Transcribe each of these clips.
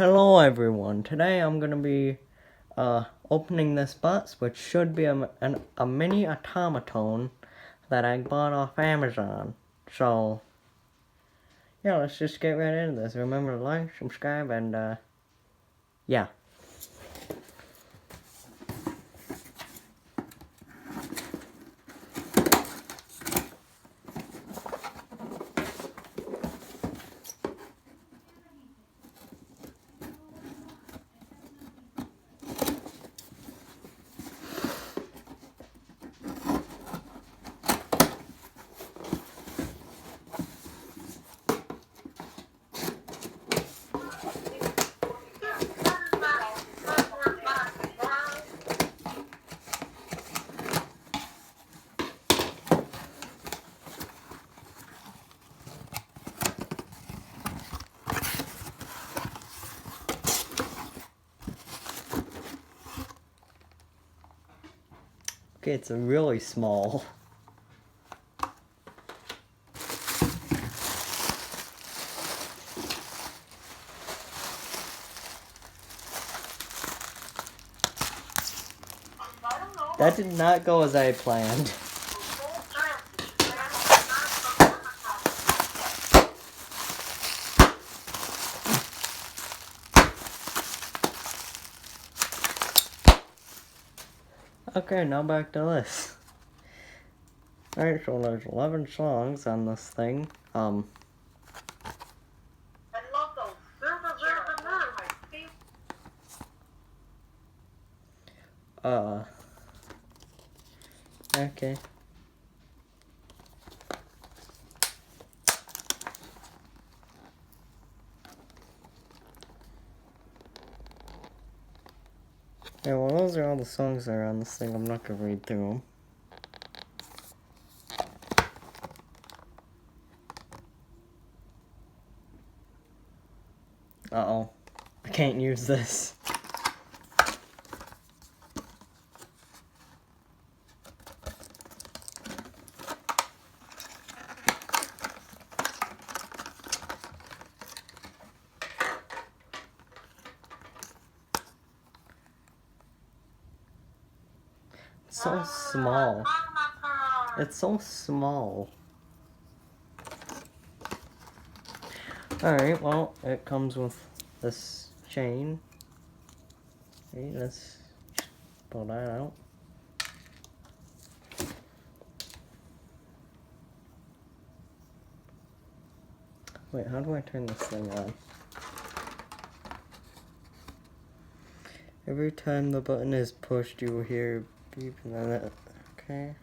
Hello everyone, today I'm going to be opening this box, which should be a mini otomatone that I bought off Amazon. So, yeah, let's just get right into this. Remember to like, subscribe, and yeah. Okay, it's really small. That did not go as I planned. Okay, now back to this. Alright, so there's 11 songs on this thing. Okay. Yeah, well, those are all the songs that are on this thing. I'm not gonna read through them. Uh-oh. I can't use this. It's so small. It's so small. Alright, well, it comes with this chain. Okay, let's pull that out. Wait, how do I turn this thing on? Every time the button is pushed, you will hear beep and then it... Okay.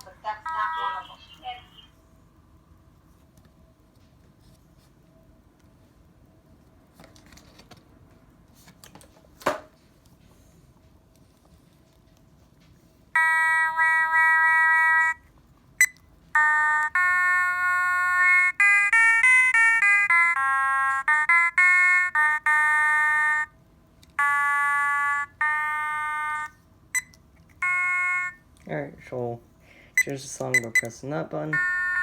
But that's not one of them. Alright, so here's the song by pressing that button.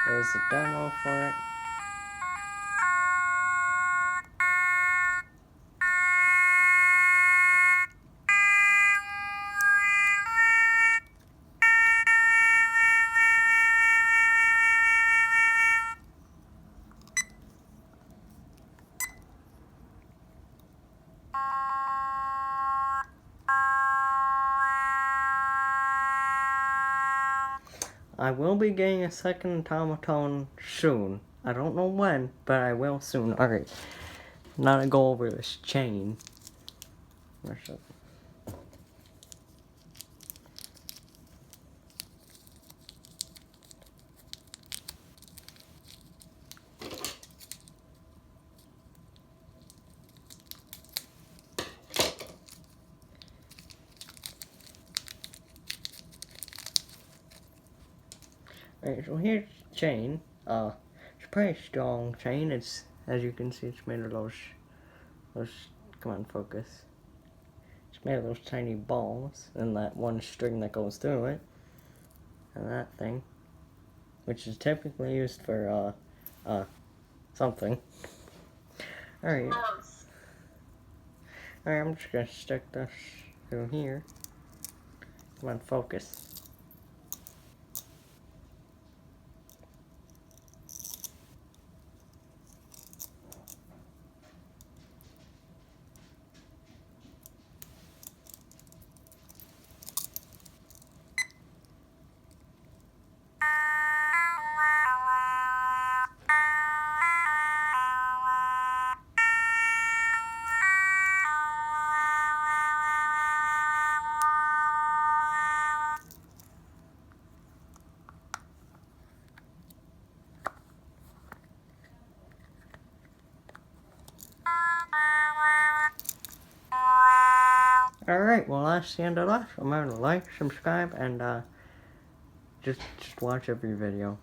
There's the demo for it. I will be getting a second otomatone soon. I don't know when, but I will soon. Alright, now to go over this chain. Where's it? Alright, so here's the chain. Should pretty strong chain. It's, as you can see, it's made of those, come on, focus. It's made of those tiny balls, and that one string that goes through it, and that thing, which is typically used for, something. Alright. Alright, I'm just gonna stick this through here. Come on, focus. Alright, well that's the end of that. Remember to like, subscribe, and just watch every video.